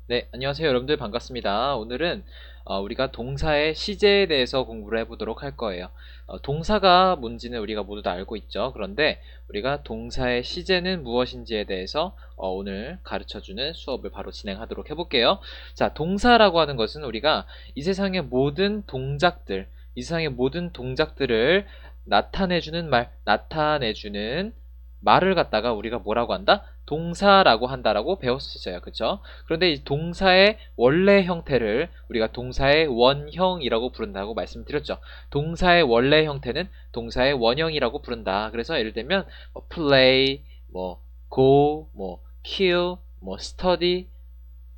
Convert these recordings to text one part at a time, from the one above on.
네, 안녕하세요. 여러분들 반갑습니다. 오늘은 우리가 동사의 시제에 대해서 공부를 해보도록 할 거예요. 동사가 뭔지는 우리가 모두 다 알고 있죠. 그런데 우리가 동사의 시제는 무엇인지에 대해서 오늘 가르쳐주는 수업을 바로 진행하도록 해볼게요. 자, 동사라고 하는 것은 우리가 이 세상의 모든 동작들, 이 세상의 모든 동작들을 나타내주는 말을 갖다가 우리가 뭐라고 한다? 동사라고 한다라고 배웠었어요. 그쵸? 그런데 이 동사의 원래 형태를 우리가 동사의 원형이라고 부른다고 말씀드렸죠. 동사의 원래 형태는 동사의 원형이라고 부른다. 그래서 예를 들면 play, go, kill, study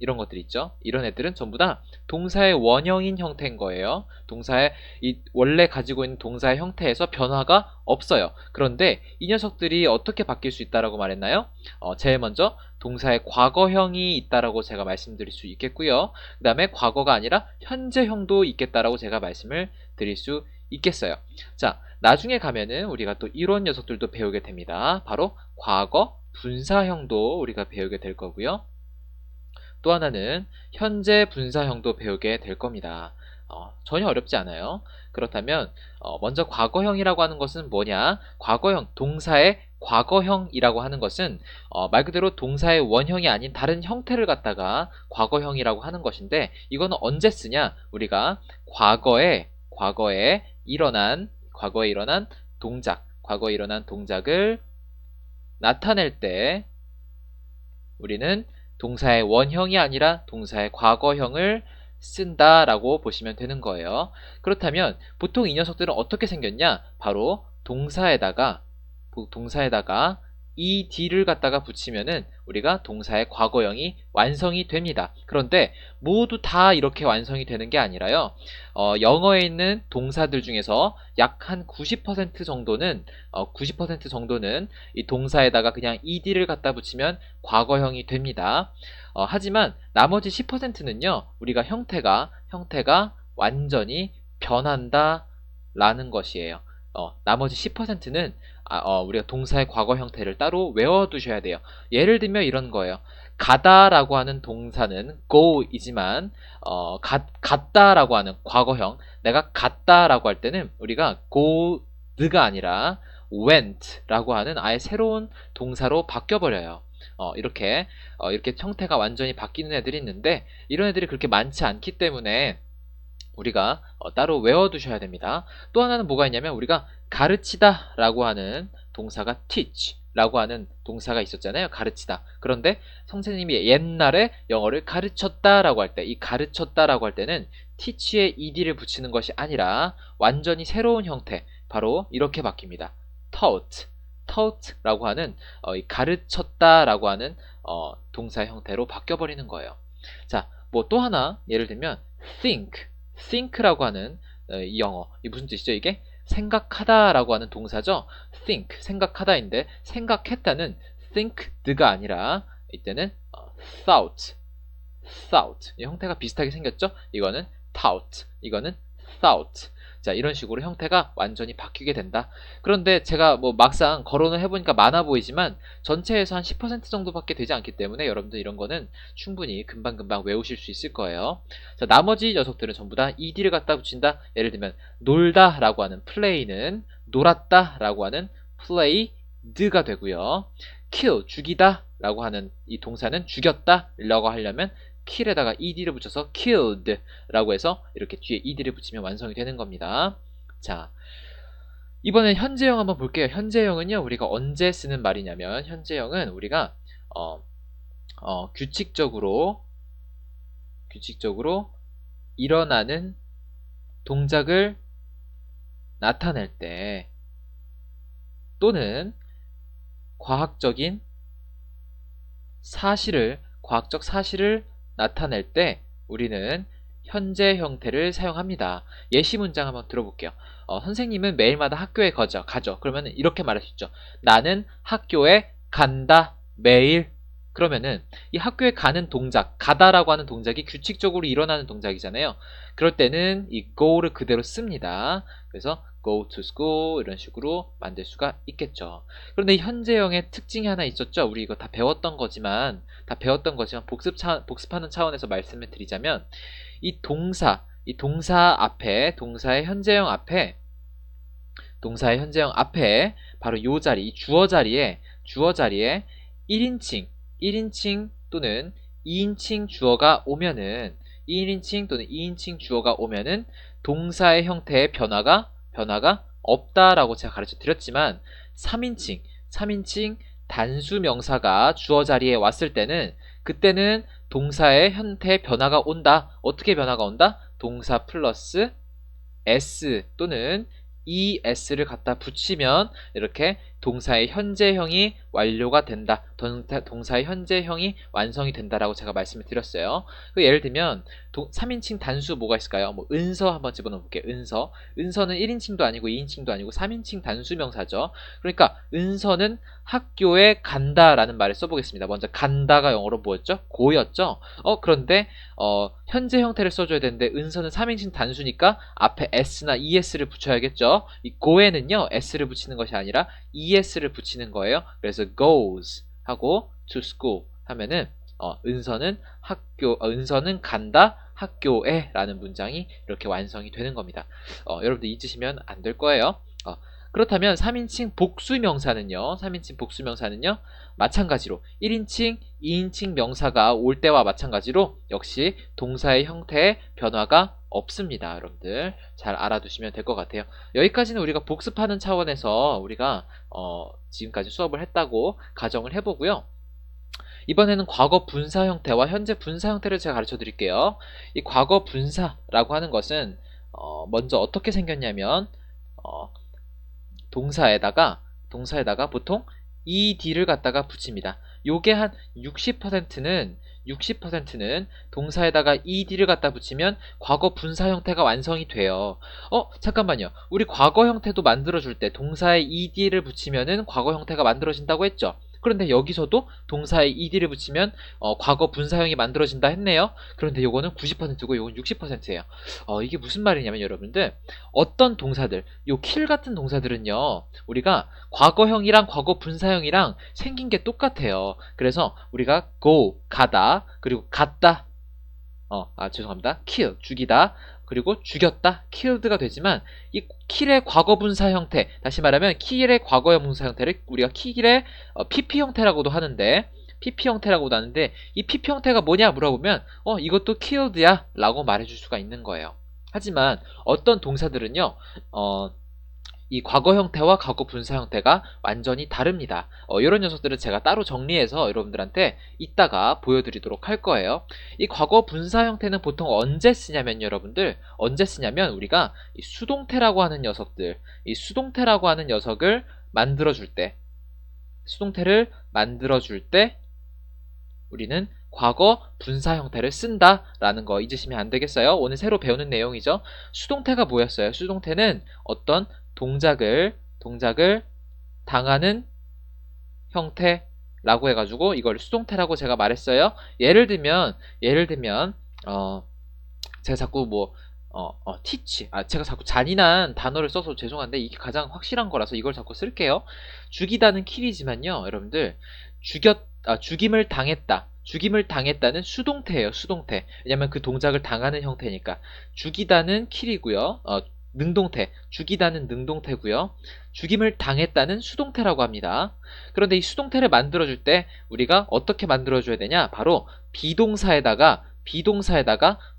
이런 것들 있죠. 이런 애들은 전부 다 동사의 원형인 형태인 거예요. 동사의 이 원래 가지고 있는 동사의 형태에서 변화가 없어요. 그런데 이 녀석들이 어떻게 바뀔 수 있다라고 말했나요? 제일 먼저 동사의 과거형이 있다라고 제가 말씀드릴 수 있겠고요. 그 다음에 과거가 아니라 현재형도 있겠다라고 제가 말씀을 드릴 수 있겠어요. 자, 나중에 가면은 우리가 또 이런 녀석들도 배우게 됩니다. 바로 과거 분사형도 우리가 배우게 될 거고요. 또 하나는 현재 분사형도 배우게 될 겁니다. 전혀 어렵지 않아요. 그렇다면 먼저 과거형이라고 하는 것은 뭐냐? 과거형, 동사의 과거형이라고 하는 것은 말 그대로 동사의 원형이 아닌 다른 형태를 갖다가 과거형이라고 하는 것인데 이거는 언제 쓰냐? 우리가 과거에 일어난 과거에 일어난 동작을 나타낼 때 우리는 동사의 원형이 아니라 동사의 과거형을 쓴다라고 보시면 되는 거예요. 그렇다면 보통 이 녀석들은 어떻게 생겼냐? 바로 동사에다가 ed를 갖다가 붙이면은 우리가 동사의 과거형이 완성이 됩니다. 그런데 모두 다 이렇게 완성이 되는 게 아니라요. 영어에 있는 동사들 중에서 약 한 90% 정도는 90% 정도는 이 동사에다가 그냥 ed를 갖다 붙이면 과거형이 됩니다. 하지만 나머지 10%는요. 우리가 형태가 완전히 변한다 라는 것이에요. 나머지 10%는 우리가 동사의 과거 형태를 따로 외워두셔야 돼요. 예를 들면 이런 거예요. 가다라고 하는 동사는 go이지만 갔다라고 하는 과거형, 내가 갔다라고 할 때는 우리가 go'd가 아니라 went라고 하는 아예 새로운 동사로 바뀌어버려요. 이렇게 형태가 완전히 바뀌는 애들이 있는데 이런 애들이 그렇게 많지 않기 때문에 우리가 따로 외워두셔야 됩니다. 또 하나는 뭐가 있냐면 우리가 가르치다 라고 하는 동사가 teach 라고 하는 동사가 있었잖아요. 가르치다. 그런데 선생님이 옛날에 영어를 가르쳤다 라고 할 때 이 가르쳤다 라고 할 때는 teach에 ed를 붙이는 것이 아니라 완전히 새로운 형태 바로 이렇게 바뀝니다. taught 라고 하는 이 가르쳤다 라고 하는 동사 형태로 바뀌어버리는 거예요. 자, 뭐 또 하나 예를 들면 think라고 하는 이 영어 이 무슨 뜻이죠 이게? 생각하다라고 하는 동사죠. 생각하다인데 생각했다는 thinked가 아니라 이때는 thought 이 형태가 비슷하게 생겼죠. 이거는 이거는 thought. 자, 이런 식으로 형태가 완전히 바뀌게 된다. 그런데 제가 뭐 막상 거론을 해보니까 많아 보이지만 전체에서 한 10% 정도밖에 되지 않기 때문에 여러분들 이런 거는 충분히 금방금방 외우실 수 있을 거예요. 자, 나머지 녀석들은 전부 다 ed를 갖다 붙인다. 예를 들면 놀다 라고 하는 play는 놀았다 라고 하는 played가 되고요. kill 죽이다 라고 하는 이 동사는 죽였다 라고 하려면 kill에다가 ed를 붙여서 killed 라고 해서 이렇게 뒤에 ed를 붙이면 완성이 되는 겁니다. 자, 이번엔 현재형 한번 볼게요. 현재형은요, 우리가 언제 쓰는 말이냐면, 현재형은 우리가, 규칙적으로 일어나는 동작을 나타낼 때, 또는 과학적 사실을 나타낼 때 우리는 현재 형태를 사용합니다. 예시 문장 한번 들어볼게요. 선생님은 매일마다 학교에 가죠. 그러면 이렇게 말할 수 있죠. 나는 학교에 간다. 매일. 그러면은 이 학교에 가는 동작, 가다라고 하는 동작이 규칙적으로 일어나는 동작이잖아요. 그럴 때는 이 go를 그대로 씁니다. 그래서 go to school 이런 식으로 만들 수가 있겠죠. 그런데 현재형의 특징이 하나 있었죠. 우리 이거 다 배웠던 거지만 복습하는 차원에서 말씀을 드리자면 이 동사 앞에 동사의 현재형 앞에 바로 요 자리, 이 주어 자리에 1인칭 또는 2인칭 주어가 오면은 1인칭 또는 2인칭 주어가 오면은 동사의 형태의 변화가 없다라고 제가 가르쳐 드렸지만 3인칭 단수 명사가 주어 자리에 왔을 때는 그때는 동사의 형태 변화가 온다. 어떻게 변화가 온다? 동사 플러스 s 또는 es를 갖다 붙이면 이렇게 동사의 현재형이 완료가 된다. 동사의 현재형이 완성이 된다라고 제가 말씀을 드렸어요. 예를 들면 3인칭 단수 뭐가 있을까요? 뭐 은서 한번 집어넣어 볼게요. 은서는 1인칭도 아니고 2인칭도 아니고 3인칭 단수 명사죠. 그러니까 은서는 학교에 간다라는 말을 써보겠습니다. 먼저 간다가 영어로 뭐였죠? go였죠. 그런데 현재 형태를 써줘야 되는데 은서는 3인칭 단수니까 앞에 s나 es를 붙여야겠죠. 이 go에는요 s를 붙이는 것이 아니라 es를 붙이는 거예요. 그래서 goes 하고 to school 하면은 은서는 간다 학교에 라는 문장이 이렇게 완성이 되는 겁니다. 여러분들 잊으시면 안 될 거예요. 그렇다면 3인칭 복수명사는요 마찬가지로 1인칭, 2인칭 명사가 올 때와 마찬가지로 역시 동사의 형태에 변화가 없습니다. 여러분들 잘 알아두시면 될 것 같아요. 여기까지는 우리가 복습하는 차원에서 우리가 지금까지 수업을 했다고 가정을 해보고요. 이번에는 과거 분사 형태와 현재 분사 형태를 제가 가르쳐 드릴게요. 이 과거 분사라고 하는 것은 먼저 어떻게 생겼냐면 동사에다가 보통 ed를 갖다가 붙입니다. 요게 한 60%는 동사에다가 ed를 갖다 붙이면 과거 분사 형태가 완성이 돼요. 잠깐만요. 우리 과거 형태도 만들어줄 때 동사에 ed를 붙이면은 과거 형태가 만들어진다고 했죠. 그런데 여기서도 동사에 ed를 붙이면 과거 분사형이 만들어진다 했네요. 그런데 요거는 90%고 요건 60%예요. 이게 무슨 말이냐면 여러분들 어떤 동사들, 요 kill 같은 동사들은요 우리가 과거형이랑 과거 분사형이랑 생긴 게 똑같아요. 그래서 우리가 go 가다 그리고 갔다 죄송합니다. kill 죽이다 그리고 죽였다 killed가 되지만 이 kill의 과거분사 형태, 다시 말하면 kill의 과거형 분사 형태를 우리가 kill의 pp 형태라고도 하는데 이 pp 형태가 뭐냐 물어보면 이것도 killed야 라고 말해줄 수가 있는 거예요. 하지만 어떤 동사들은요 이 과거 형태와 과거 분사 형태가 완전히 다릅니다. 이런 녀석들은 제가 따로 정리해서 여러분들한테 이따가 보여드리도록 할 거예요. 이 과거 분사 형태는 보통 언제 쓰냐면 여러분들 우리가 이 수동태라고 하는 녀석을 만들어줄 때 우리는 과거 분사 형태를 쓴다라는 거 잊으시면 안 되겠어요. 오늘 새로 배우는 내용이죠. 수동태가 뭐였어요? 수동태는 어떤 동작을 당하는 형태라고 해가지고 이걸 수동태라고 제가 말했어요. 예를 들면 제가 자꾸 teach 제가 자꾸 잔인한 단어를 써서 죄송한데 이게 가장 확실한 거라서 이걸 자꾸 쓸게요. 죽이다는 kill이지만요 여러분들 죽임을 당했다는 수동태예요. 수동태. 왜냐면 그 동작을 당하는 형태니까. 죽이다는 kill이고요. 죽이다는 능동태고요. 죽임을 당했다는 수동태라고 합니다. 그런데 이 수동태를 만들어줄 때 우리가 어떻게 만들어줘야 되냐? 바로 비동사에다가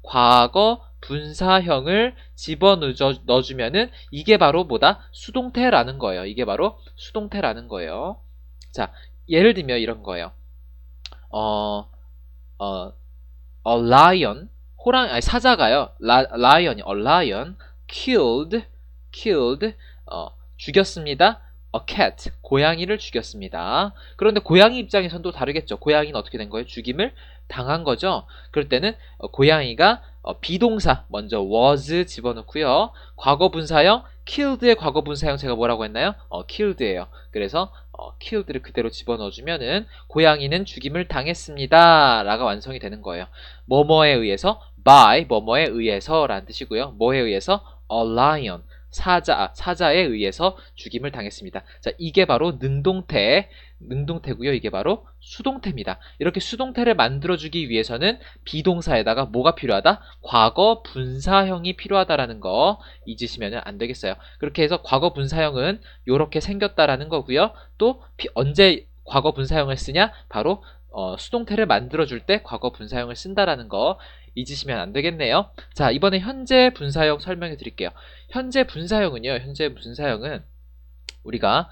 과거 분사형을 집어넣어주면은 이게 바로 뭐다? 수동태라는 거예요. 자, 예를 들면 이런 거예요. A lion, 사자가요. lion이 a lion killed 죽였습니다. A cat, 고양이를 죽였습니다. 그런데 고양이 입장에선 또 다르겠죠. 고양이는 어떻게 된 거예요? 죽임을 당한 거죠. 그럴 때는 고양이가 비동사 먼저 was 집어넣고요. 과거 분사형 killed의 과거 분사형 제가 뭐라고 했나요? killed예요. 그래서 killed를 그대로 집어넣어주면은 고양이는 죽임을 당했습니다 라가 완성이 되는 거예요. 뭐뭐에 의해서 by 뭐뭐에 의해서 라는 뜻이고요. 뭐에 의해서? A lion 사자에 의해서 죽임을 당했습니다. 자, 이게 바로 능동태고요. 이게 바로 수동태입니다. 이렇게 수동태를 만들어주기 위해서는 비동사에다가 뭐가 필요하다? 과거 분사형이 필요하다라는 거 잊으시면 안 되겠어요. 그렇게 해서 과거 분사형은 이렇게 생겼다라는 거고요. 또 언제 과거 분사형을 쓰냐? 바로 수동태를 만들어줄 때 과거 분사형을 쓴다라는 거 잊으시면 안 되겠네요. 자, 이번에 현재 분사형 설명해 드릴게요. 현재 분사형은 우리가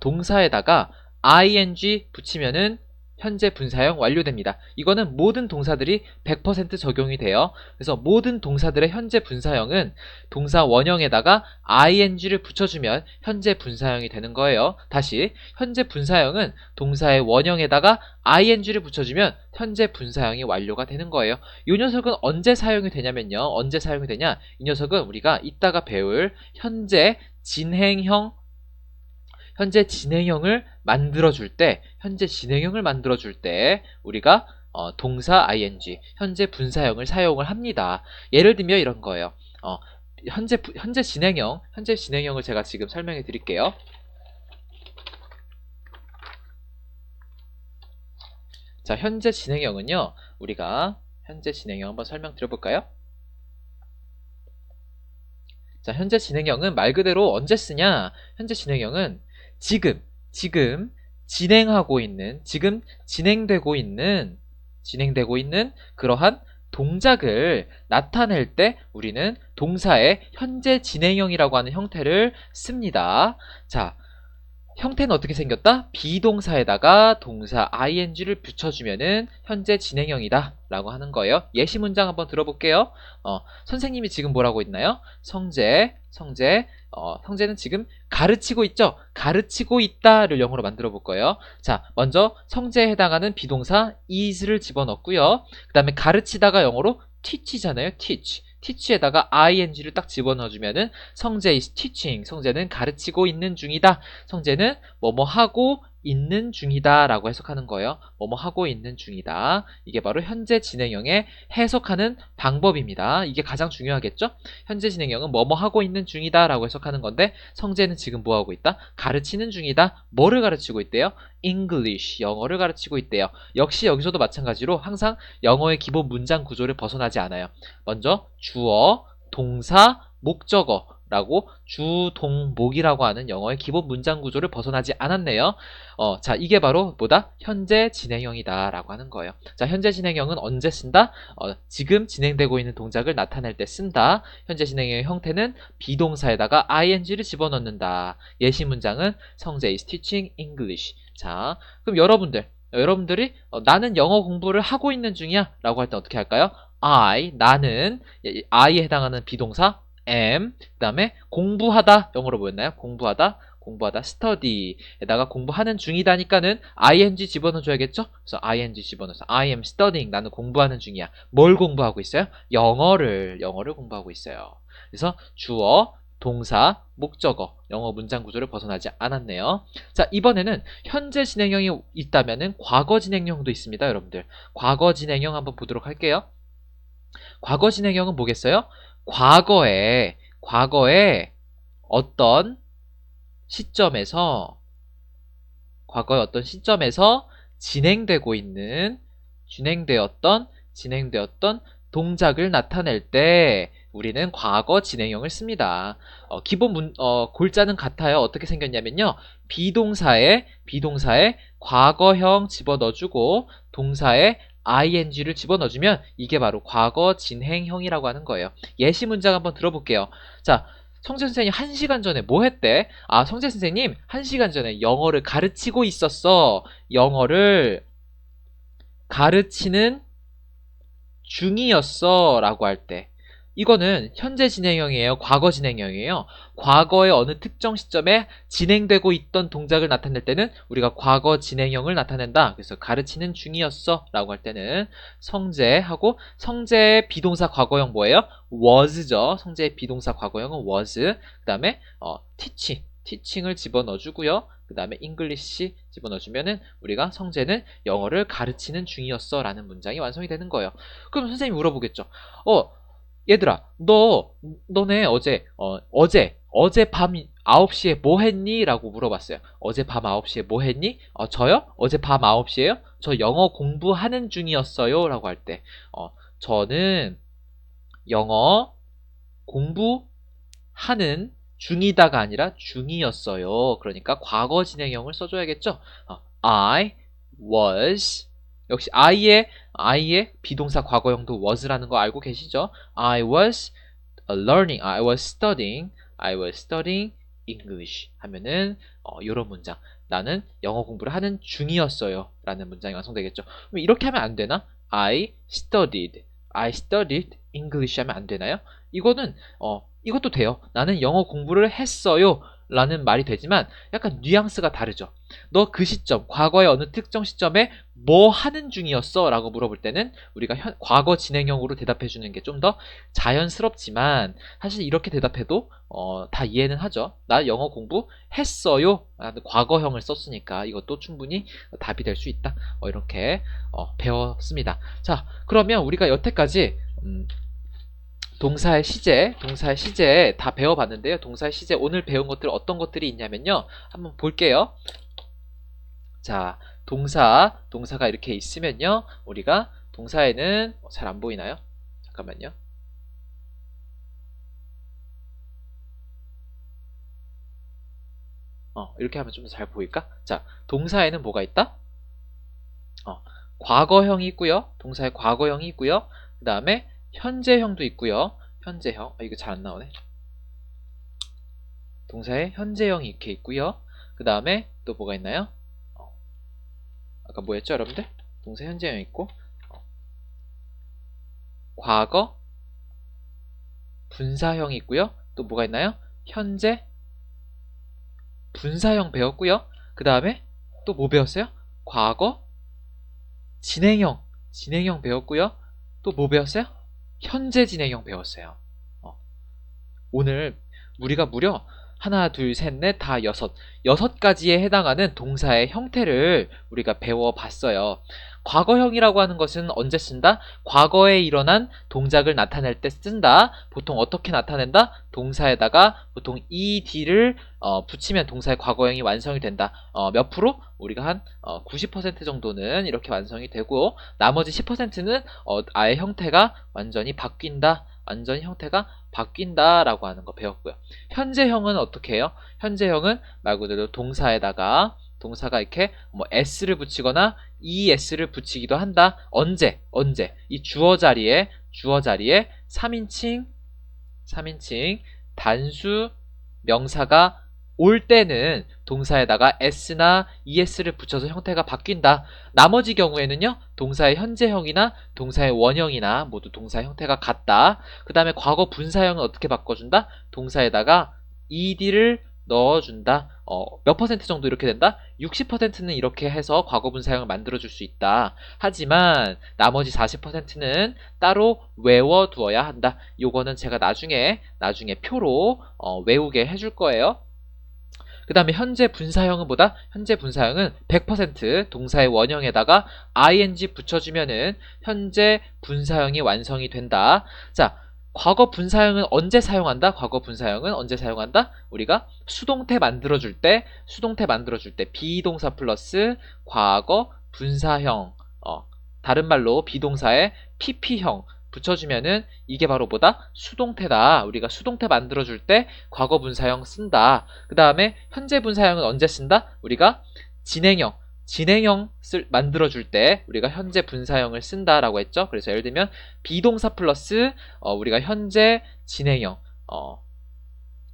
동사에다가 ing 붙이면은 현재 분사형 완료됩니다. 이거는 모든 동사들이 100% 적용이 돼요. 그래서 모든 동사들의 현재 분사형은 동사 원형에다가 ing를 붙여주면 현재 분사형이 되는 거예요. 다시 현재 분사형은 동사의 원형에다가 ing를 붙여주면 현재 분사형이 완료가 되는 거예요. 이 녀석은 언제 사용이 되냐면요. 언제 사용이 되냐? 이 녀석은 우리가 이따가 배울 현재 진행형을 만들어줄 때 우리가 동사 ing, 현재 분사형을 사용을 합니다. 예를 들면 이런 거예요. 현재 진행형을 제가 지금 설명해 드릴게요. 자, 현재 진행형은요, 우리가 현재 진행형 한번 설명 드려볼까요? 자, 현재 진행형은 말 그대로 언제 쓰냐? 현재 진행형은 지금 진행되고 있는 그러한 동작을 나타낼 때 우리는 동사의 현재 진행형이라고 하는 형태를 씁니다. 자, 형태는 어떻게 생겼다? 비동사에다가 동사 ing를 붙여주면은 현재 진행형이다 라고 하는 거예요. 예시 문장 한번 들어볼게요. 선생님이 지금 뭐라고 있나요? 성재는 지금 가르치고 있죠? 가르치고 있다를 영어로 만들어 볼 거예요. 자, 먼저 성재에 해당하는 비동사 is를 집어넣고요. 그 다음에 가르치다가 영어로 teach잖아요. teach에다가 ing를 딱 집어넣어주면은 성재 is teaching, 성재는 가르치고 있는 중이다. 성재는 뭐뭐 하고 있는 중이다 라고 해석하는 거예요. 뭐뭐 하고 있는 중이다. 이게 바로 현재 진행형의 해석하는 방법입니다. 이게 가장 중요하겠죠? 현재 진행형은 뭐뭐 하고 있는 중이다 라고 해석하는 건데 성재는 지금 뭐 하고 있다? 가르치는 중이다. 뭐를 가르치고 있대요? English, 영어를 가르치고 있대요. 역시 여기서도 마찬가지로 항상 영어의 기본 문장 구조를 벗어나지 않아요. 먼저 주어, 동사, 목적어 라고 주동목이라고 하는 영어의 기본 문장 구조를 벗어나지 않았네요. 자, 이게 바로 뭐다? 현재 진행형이다 라고 하는 거예요. 자, 현재 진행형은 언제 쓴다? 지금 진행되고 있는 동작을 나타낼 때 쓴다. 현재 진행형의 형태는 비동사에다가 ing를 집어넣는다. 예시 문장은 성재 is teaching English. 자, 그럼 여러분들이 나는 영어 공부를 하고 있는 중이야 라고 할 때 어떻게 할까요? 나는 I에 해당하는 비동사 am, 그 다음에 공부하다, 영어로 뭐였나요? 공부하다, study에다가 공부하는 중이다니까는 ing 집어넣어줘야겠죠? 그래서 ing 집어넣어서 I am studying, 나는 공부하는 중이야. 뭘 공부하고 있어요? 영어를 공부하고 있어요. 그래서 주어, 동사, 목적어, 영어 문장 구조를 벗어나지 않았네요. 자, 이번에는 현재 진행형이 있다면은 과거 진행형도 있습니다, 여러분들. 과거 진행형 한번 보도록 할게요. 과거 진행형은 뭐겠어요? 과거에 어떤 시점에서 진행되었던 동작을 나타낼 때 우리는 과거 진행형을 씁니다. 기본 골자는 같아요. 어떻게 생겼냐면요. 비동사에 과거형 집어넣어주고 동사에 ing를 집어넣어주면 이게 바로 과거 진행형이라고 하는 거예요. 예시 문장 한번 들어볼게요. 자, 성재 선생님 1시간 전에 뭐 했대? 성재 선생님 1시간 전에 영어를 가르치고 있었어. 영어를 가르치는 중이었어 라고 할 때 이거는 현재 진행형이에요? 과거 진행형이에요? 과거의 어느 특정 시점에 진행되고 있던 동작을 나타낼 때는 우리가 과거 진행형을 나타낸다. 그래서 가르치는 중이었어 라고 할 때는 성재하고 성재의 비동사 과거형 뭐예요? was죠. 성재의 비동사 과거형은 was. 그 다음에 teaching을 집어넣어주고요. 그 다음에 English 집어넣어주면은 우리가 성재는 영어를 가르치는 중이었어 라는 문장이 완성이 되는 거예요. 그럼 선생님이 물어보겠죠. 얘들아, 너네 어제 어젯밤 9시에 뭐 했니? 라고 물어봤어요. 어젯밤 9시에 뭐 했니? 저요? 어젯밤 9시에요? 저 영어 공부하는 중이었어요. 라고 할 때, 저는 영어 공부하는 중이다가 아니라 중이었어요. 그러니까 과거 진행형을 써줘야겠죠? I was, 역시 I의 비동사 과거형도 was라는 거 알고 계시죠? I was studying English 하면은 이런 문장, 나는 영어 공부를 하는 중이었어요 라는 문장이 완성되겠죠. 그럼 이렇게 하면 안 되나? I studied English 하면 안 되나요? 이거는 이것도 돼요. 나는 영어 공부를 했어요 라는 말이 되지만 약간 뉘앙스가 다르죠. 너 그 시점, 과거의 어느 특정 시점에 뭐 하는 중이었어? 라고 물어볼 때는 우리가 과거 진행형으로 대답해 주는 게 좀 더 자연스럽지만, 사실 이렇게 대답해도 다 이해는 하죠. 나 영어 공부했어요 라는 과거형을 썼으니까 이것도 충분히 답이 될 수 있다. 이렇게 배웠습니다. 자, 그러면 우리가 여태까지 동사의 시제 다 배워봤는데요. 동사의 시제 오늘 배운 것들 어떤 것들이 있냐면요. 한번 볼게요. 자, 동사가 이렇게 있으면요. 우리가 동사에는 잘 안 보이나요? 잠깐만요. 이렇게 하면 좀 더 잘 보일까? 자, 동사에는 뭐가 있다? 과거형이 있고요. 동사의 과거형이 있고요. 그 다음에 현재형도 있고요. 현재형. 이거 잘 안 나오네. 동사의 현재형이 이렇게 있고요. 그 다음에 또 뭐가 있나요? 아까 뭐였죠, 여러분들? 동사 현재형 있고, 과거 분사형이 있고요. 또 뭐가 있나요? 현재 분사형 배웠고요. 그 다음에 또 뭐 배웠어요? 과거 진행형 배웠고요. 또 뭐 배웠어요? 현재 진행형 배웠어요. 오늘 우리가 무려 하나, 둘, 셋, 넷, 다 여섯 가지에 해당하는 동사의 형태를 우리가 배워봤어요. 과거형이라고 하는 것은 언제 쓴다? 과거에 일어난 동작을 나타낼 때 쓴다. 보통 어떻게 나타낸다? 동사에다가 보통 ed를 붙이면 동사의 과거형이 완성이 된다. 몇 프로? 우리가 한 90% 정도는 이렇게 완성이 되고, 나머지 10%는 아예 형태가 완전히 바뀐다. 완전히 형태가 바뀐다라고 하는 거 배웠고요. 현재형은 어떻게 해요? 현재형은 말 그대로 동사에다가 동사가 이렇게 뭐 s를 붙이거나 es를 붙이기도 한다. 언제? 이 주어 자리에 3인칭 단수 명사가 올 때는 동사에다가 s나 es를 붙여서 형태가 바뀐다. 나머지 경우에는요, 동사의 현재형이나 동사의 원형이나 모두 동사의 형태가 같다. 그 다음에 과거 분사형은 어떻게 바꿔준다? 동사에다가 ed를 넣어준다. 몇 퍼센트 정도 이렇게 된다? 60%는 이렇게 해서 과거 분사형을 만들어줄 수 있다. 하지만 나머지 40%는 따로 외워두어야 한다. 요거는 제가 나중에 표로 외우게 해줄 거예요. 그 다음에 현재 분사형은 뭐다? 현재 분사형은 100% 동사의 원형에다가 ing 붙여주면은 현재 분사형이 완성이 된다. 자, 과거 분사형은 언제 사용한다? 우리가 수동태 만들어줄 때 비동사 플러스 과거 분사형, 다른 말로 비동사의 pp형 붙여주면은 이게 바로 뭐다? 수동태다. 우리가 수동태 만들어줄 때 과거 분사형 쓴다. 그 다음에 현재 분사형은 언제 쓴다? 우리가 진행형 만들어줄 때 우리가 현재 분사형을 쓴다라고 했죠. 그래서 예를 들면 비동사 플러스 우리가 현재 진행형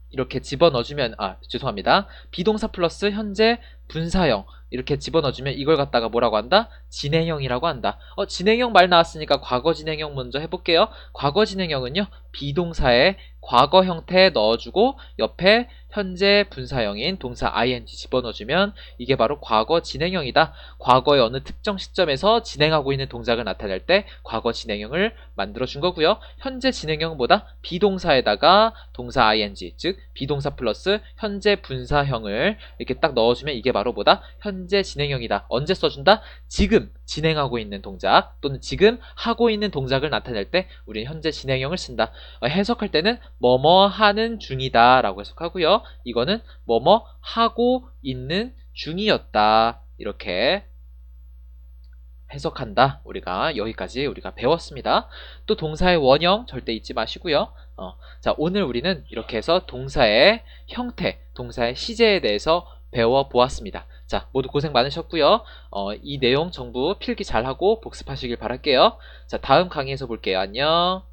이렇게 집어넣어주면, 죄송합니다. 비동사 플러스 현재 분사형 이렇게 집어넣어주면 이걸 갖다가 뭐라고 한다? 진행형이라고 한다. 진행형 말 나왔으니까 과거 진행형 먼저 해볼게요. 과거 진행형은요, 비동사의 과거 형태 넣어주고 옆에 현재 분사형인 동사 ing 집어넣어주면 이게 바로 과거 진행형이다. 과거의 어느 특정 시점에서 진행하고 있는 동작을 나타낼 때 과거 진행형을 만들어준 거고요. 현재 진행형은 뭐다? 비동사에다가 동사 ing, 즉 비동사 플러스 현재 분사형을 이렇게 딱 넣어주면 이게 바로 바로 뭐다? 현재 진행형이다. 언제 써준다? 지금 진행하고 있는 동작 또는 지금 하고 있는 동작을 나타낼 때 우리는 현재 진행형을 쓴다. 해석할 때는 뭐뭐 하는 중이다 라고 해석하고요. 이거는 뭐뭐 하고 있는 중이었다. 이렇게 해석한다. 우리가 여기까지 우리가 배웠습니다. 또 동사의 원형 절대 잊지 마시고요. 자, 오늘 우리는 이렇게 해서 동사의 형태, 동사의 시제에 대해서 배워보았습니다. 자, 모두 고생 많으셨고요. 이 내용 전부 필기 잘하고 복습하시길 바랄게요. 자, 다음 강의에서 볼게요. 안녕.